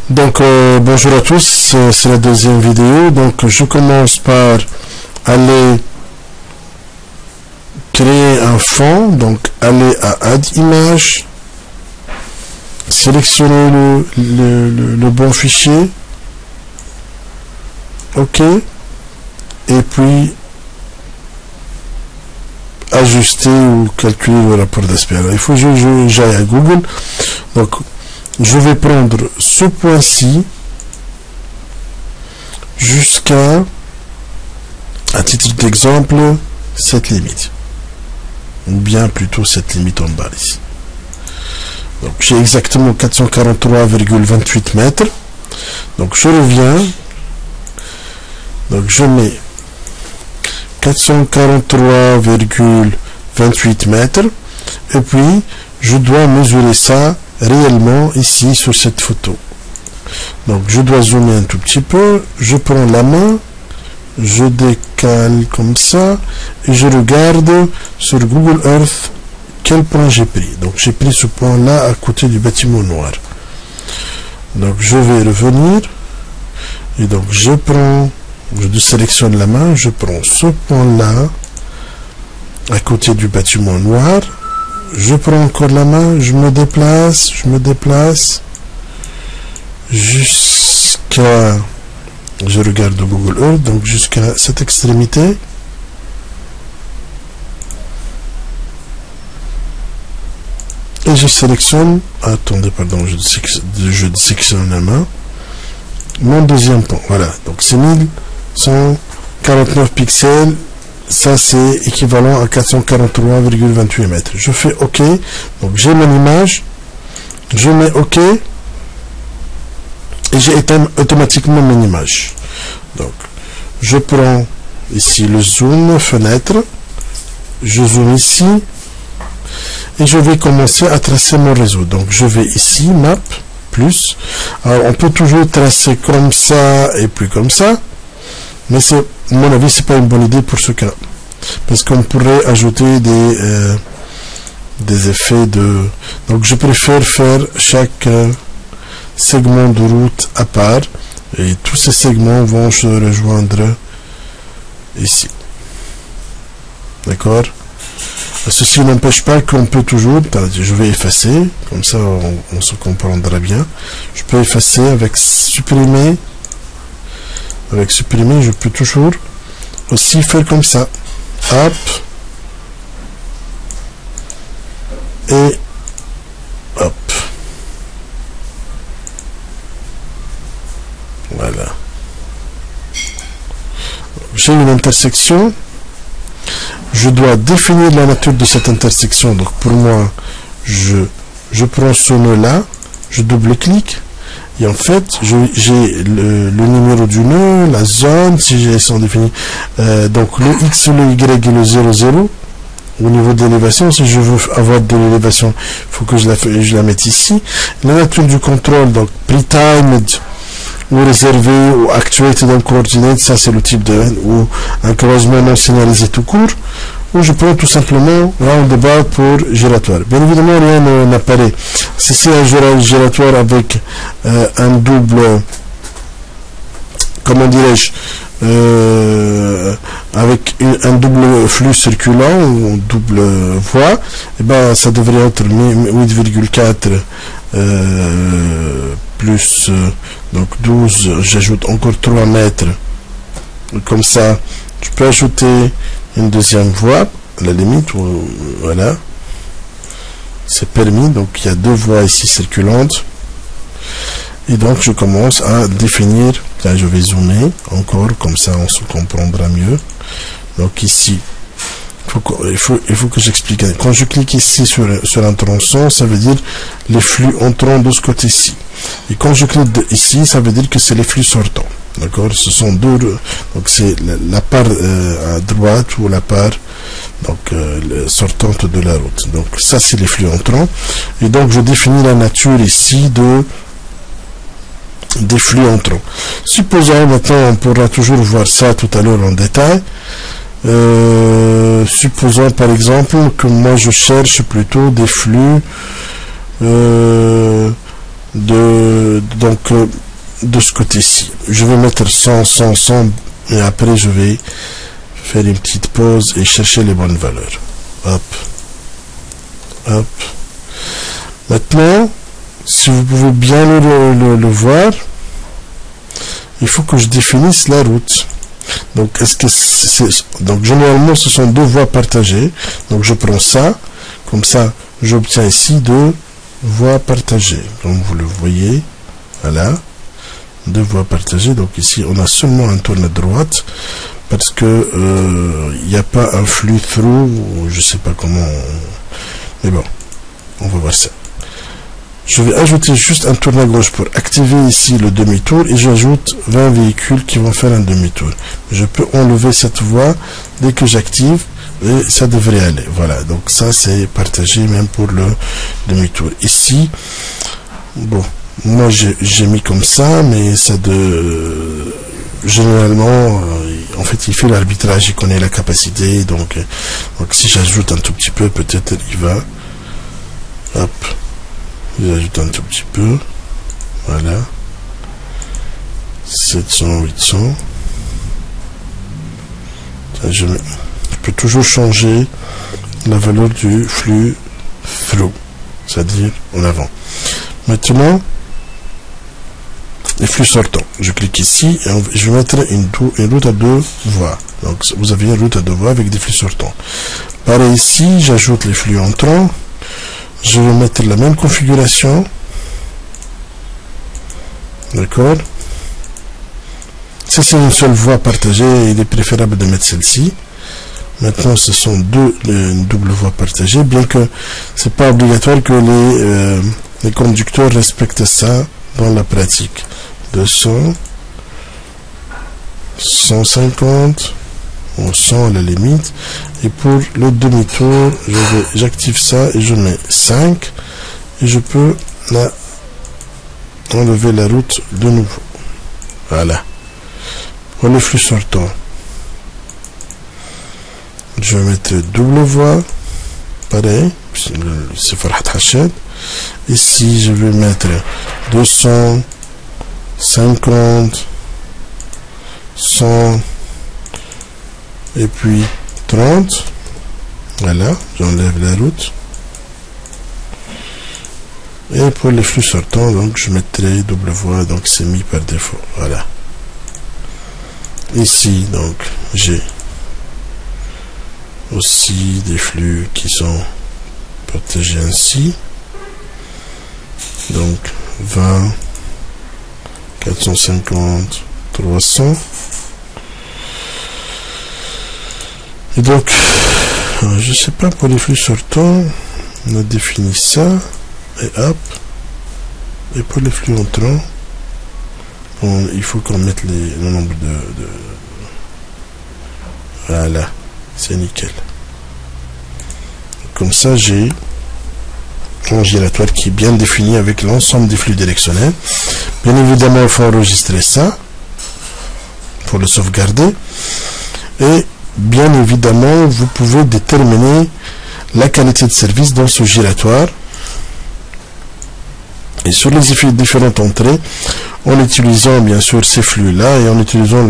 Donc bonjour à tous, c'est la deuxième vidéo. Donc je commence par aller créer un fond, donc aller à Add Image, sélectionner le bon fichier, OK, et puis ajuster ou calculer le rapport d'aspect. Il faut que j'aille à Google. Donc je vais prendre ce point-ci jusqu'à, à titre d'exemple, cette limite. Ou bien plutôt cette limite en bas ici. Donc j'ai exactement 443,28 mètres. Donc je reviens. Donc je mets 443,28 mètres. Et puis je dois mesurer ça réellement ici sur cette photo. Donc je dois zoomer un tout petit peu, je prends la main, je décale comme ça et je regarde sur Google Earth quel point j'ai pris. Donc j'ai pris ce point là à côté du bâtiment noir. Donc je vais revenir et donc je sélectionne la main, je prends ce point là à côté du bâtiment noir. Je prends encore la main, je me déplace jusqu'à, je regarde Google Earth, donc jusqu'à cette extrémité. Et je sélectionne, attendez, pardon, je sélectionne la main, mon deuxième point, voilà, donc c'est 1149 pixels. Ça, c'est équivalent à 443,28 mètres. Je fais OK. Donc, j'ai mon image. Je mets OK. Et j'ai éteint automatiquement mon image. Donc, je prends ici le zoom, fenêtre. Je zoome ici. Et je vais commencer à tracer mon réseau. Donc, je vais ici, map, plus. Alors, on peut toujours tracer comme ça et puis comme ça. Mais c'est, à mon avis, c'est pas une bonne idée pour ce cas. Parce qu'on pourrait ajouter des effets de... Donc, je préfère faire chaque segment de route à part. Et tous ces segments vont se rejoindre ici. D'accord? Ceci n'empêche pas qu'on peut toujours... Je vais effacer. Comme ça, on se comprendra bien. Je peux effacer avec supprimer. Avec supprimer, je peux toujours aussi faire comme ça. Hop. Et hop. Voilà. J'ai une intersection. Je dois définir la nature de cette intersection. Donc pour moi, je prends ce nœud-là, je double-clique. Et en fait, j'ai le numéro du nœud, la zone, si j'ai sont définis. Donc le X, le Y et le 00. Au niveau de l'élévation, si je veux avoir de l'élévation, il faut que je la mette ici. La nature du contrôle, donc pre-timed ou réservé ou actuated en coordinate, ça c'est le type de ou un croisement non signalisé tout court. Ou je prends tout simplement roundabout pour giratoire. Bien évidemment, rien n'apparaît. Si c'est un giratoire avec un double, comment dirais-je, avec un double flux circulant ou double voie, et ben ça devrait être 8,4 plus donc 12. J'ajoute encore 3 mètres. Comme ça, je peux ajouter une deuxième voie, à la limite, voilà, c'est permis. Donc il y a deux voies ici circulantes, et donc je commence à définir. Là je vais zoomer encore, comme ça on se comprendra mieux. Donc ici, il faut que j'explique. Quand je clique ici sur un tronçon, ça veut dire les flux entrants de ce côté-ci, et quand je clique ici, ça veut dire que c'est les flux sortants. D'accord, ce sont deux, donc c'est la part à droite ou la part donc sortante de la route. Donc ça c'est les flux entrants, et donc je définis la nature ici des flux entrants. Supposons maintenant, on pourra toujours voir ça tout à l'heure en détail. Supposons par exemple que moi je cherche plutôt des flux de ce côté-ci. Je vais mettre 100, 100, 100 et après je vais faire une petite pause et chercher les bonnes valeurs. Hop. Hop. Maintenant, si vous pouvez bien le voir, il faut que je définisse la route. Donc, donc généralement, ce sont deux voies partagées. Donc, je prends ça. Comme ça, j'obtiens ici deux voies partagées. Comme vous le voyez, voilà. Deux voies partagées. Donc, ici, on a seulement un tourne à droite. Parce que il n'y a pas un flux through. Je sais pas comment. Mais bon, on va voir ça. Je vais ajouter juste un tourne à gauche pour activer ici le demi-tour et j'ajoute 20 véhicules qui vont faire un demi-tour. Je peux enlever cette voie dès que j'active et ça devrait aller. Voilà, donc ça c'est partagé même pour le demi-tour. Ici, bon, moi j'ai mis comme ça, mais ça généralement, en fait il fait l'arbitrage, il connaît la capacité, donc si j'ajoute un tout petit peu, peut-être il va, hop. J'ajoute un tout petit peu. Voilà. 700, 800. Je peux toujours changer la valeur du flux through, c'est-à-dire en avant. Maintenant, les flux sortants. Je clique ici et je vais mettre une route à deux voies. Donc, vous avez une route à deux voies avec des flux sortants. Pareil ici, j'ajoute les flux entrants. Je vais mettre la même configuration. D'accord. Si c'est une seule voie partagée, il est préférable de mettre celle-ci. Maintenant, ce sont une double voie partagée, bien que c'est pas obligatoire que les conducteurs respectent ça dans la pratique. 200, 150, ou 100 à la limite. Et pour le demi-tour, j'active ça et je mets 5 et je peux enlever la route de nouveau. Voilà. Pour le flux sortant, je vais mettre double voie, pareil, c'est Farhat Hachad. Ici, je vais mettre 200, 50, 100 et puis 30. Voilà, j'enlève la route. Et pour les flux sortants, donc je mettrai double voie, donc c'est mis par défaut. Voilà. Ici, donc j'ai aussi des flux qui sont partagés ainsi. Donc 20, 450, 300. Et donc, je sais pas, pour les flux sortants, on a défini ça, et hop. Et pour les flux entrants, il faut qu'on mette le nombre de... Voilà, c'est nickel. Comme ça, j'ai un giratoire qui est bien défini avec l'ensemble des flux directionnels. Bien évidemment, il faut enregistrer ça pour le sauvegarder. Et bien évidemment, vous pouvez déterminer la qualité de service dans ce giratoire. Et sur les différentes entrées, en utilisant bien sûr ces flux-là et en utilisant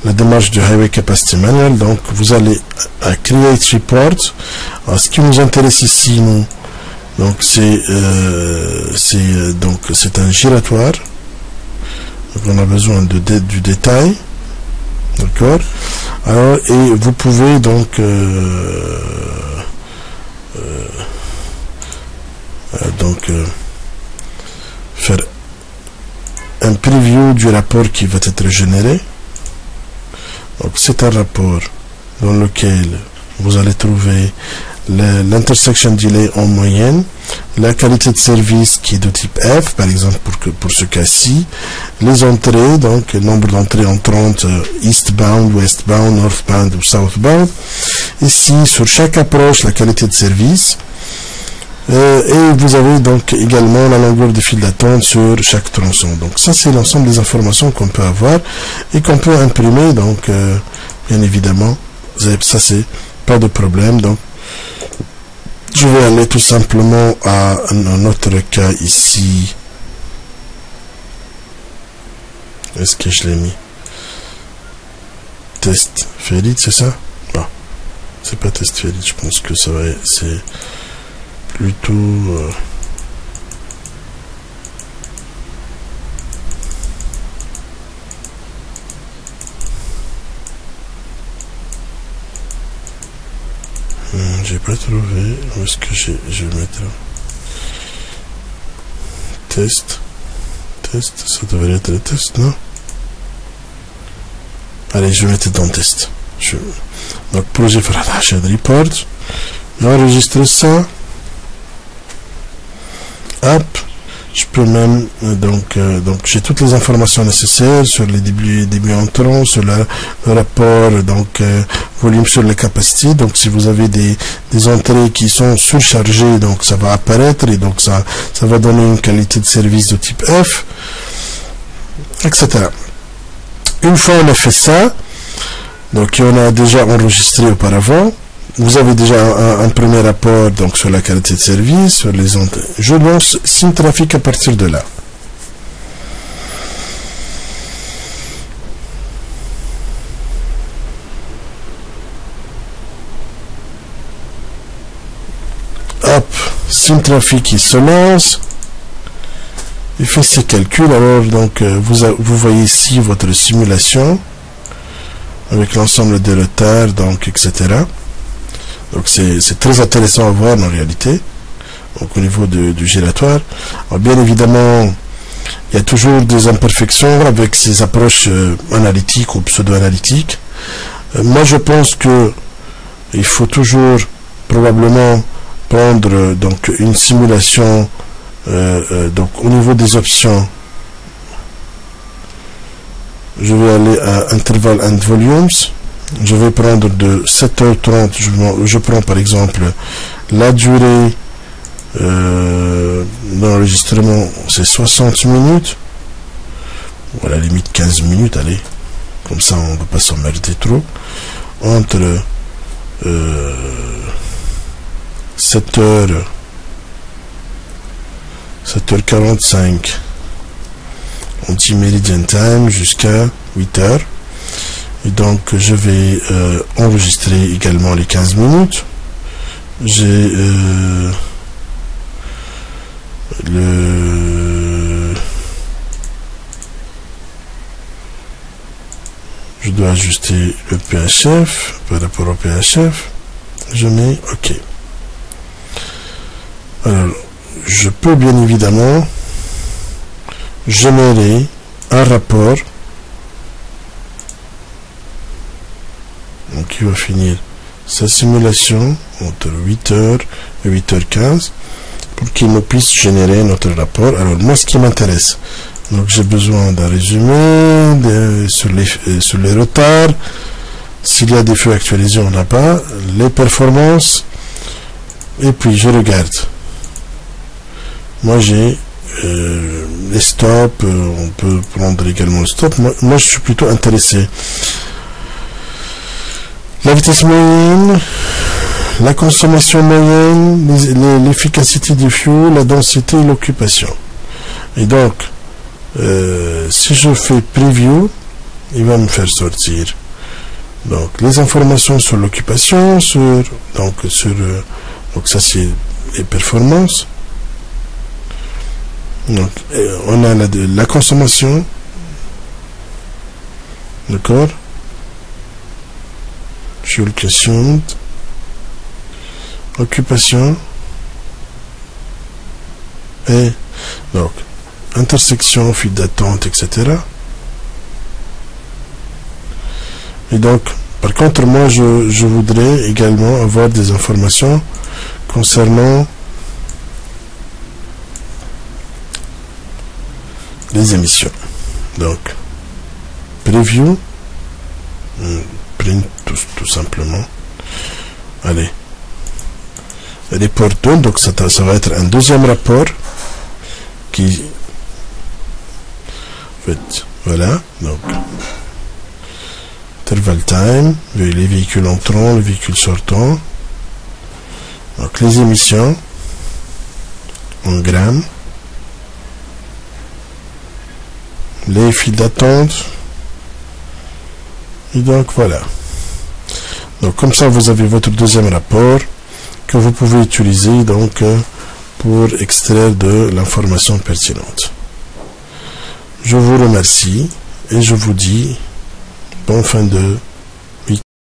la démarche du Highway Capacity Manual, donc vous allez à Create Report. Alors, ce qui nous intéresse ici, nous, donc c'est un giratoire. Donc on a besoin du détail. D'accord. Alors, et vous pouvez donc faire un preview du rapport qui va être généré. Donc c'est un rapport dans lequel vous allez trouver l'intersection delay en moyenne, la qualité de service qui est de type F, par exemple pour ce cas-ci, les entrées, donc le nombre d'entrées entrantes eastbound, westbound, northbound ou southbound. Ici, sur chaque approche, la qualité de service. Et vous avez donc également la longueur de file d'attente sur chaque tronçon. Donc ça, c'est l'ensemble des informations qu'on peut avoir et qu'on peut imprimer. Donc bien évidemment, ça c'est pas de problème. Donc je vais aller tout simplement à un autre cas ici. Est-ce que je l'ai mis? Test Ferid, c'est ça? Non, c'est pas test Ferid, je pense que ça va, c'est plutôt... j'ai pas trouvé. Où est-ce que je vais mettre là? Test, ça devrait être le test, non? Allez, je vais mettre dans test. Donc, projet Farhad Report. J'enregistre ça. Hop. Je peux même, donc j'ai toutes les informations nécessaires sur les débuts entrants, sur le rapport, donc, volume sur les capacités. Donc, si vous avez des entrées qui sont surchargées, donc, ça va apparaître et donc, ça va donner une qualité de service de type F, etc. Une fois on a fait ça, donc, on a déjà enregistré auparavant. Vous avez déjà un premier rapport donc sur la qualité de service, sur les entrées. Je lance SimTraffic à partir de là. Hop, SimTraffic il se lance. Il fait ses calculs. Alors donc vous voyez ici votre simulation avec l'ensemble des retards, donc etc. Donc c'est très intéressant à voir en réalité, donc au niveau du giratoire. Alors, bien évidemment, il y a toujours des imperfections avec ces approches analytiques ou pseudo-analytiques. Moi je pense que il faut toujours probablement prendre donc une simulation donc au niveau des options. Je vais aller à Interval and Volumes. Je vais prendre de 7h30, je prends par exemple la durée d'enregistrement, c'est 60 minutes, ou à la limite 15 minutes, allez, comme ça on ne va pas s'emmerder trop, entre 7h45 anti-meridian time jusqu'à 8h. Et donc je vais enregistrer également les 15 minutes. J'ai je dois ajuster le PHF par rapport au PHF. Je mets OK. Alors je peux bien évidemment générer un rapport. Donc il va finir sa simulation entre 8h et 8h15 pour qu'il nous puisse générer notre rapport. Alors moi ce qui m'intéresse, donc j'ai besoin d'un résumé sur les retards, s'il y a des feux actualisés on n'a pas, les performances, et puis je regarde. Moi j'ai les stops, on peut prendre également le stop. Moi je suis plutôt intéressé. La vitesse moyenne, la consommation moyenne, l'efficacité du fuel, la densité et l'occupation. Et donc, si je fais preview, il va me faire sortir donc les informations sur l'occupation, donc ça c'est les performances. Donc on a la consommation, d'accord, fuel consumed, occupation, et donc intersection, file d'attente, etc. Et donc par contre moi je voudrais également avoir des informations concernant les émissions. Donc preview, print tout simplement. Allez, report done, donc ça va être un deuxième rapport qui fait, voilà, donc interval time, les véhicules entrants, les véhicules sortants, donc les émissions en grammes, les files d'attente. Et donc voilà. Donc comme ça vous avez votre deuxième rapport que vous pouvez utiliser donc pour extraire de l'information pertinente. Je vous remercie et je vous dis bonne fin de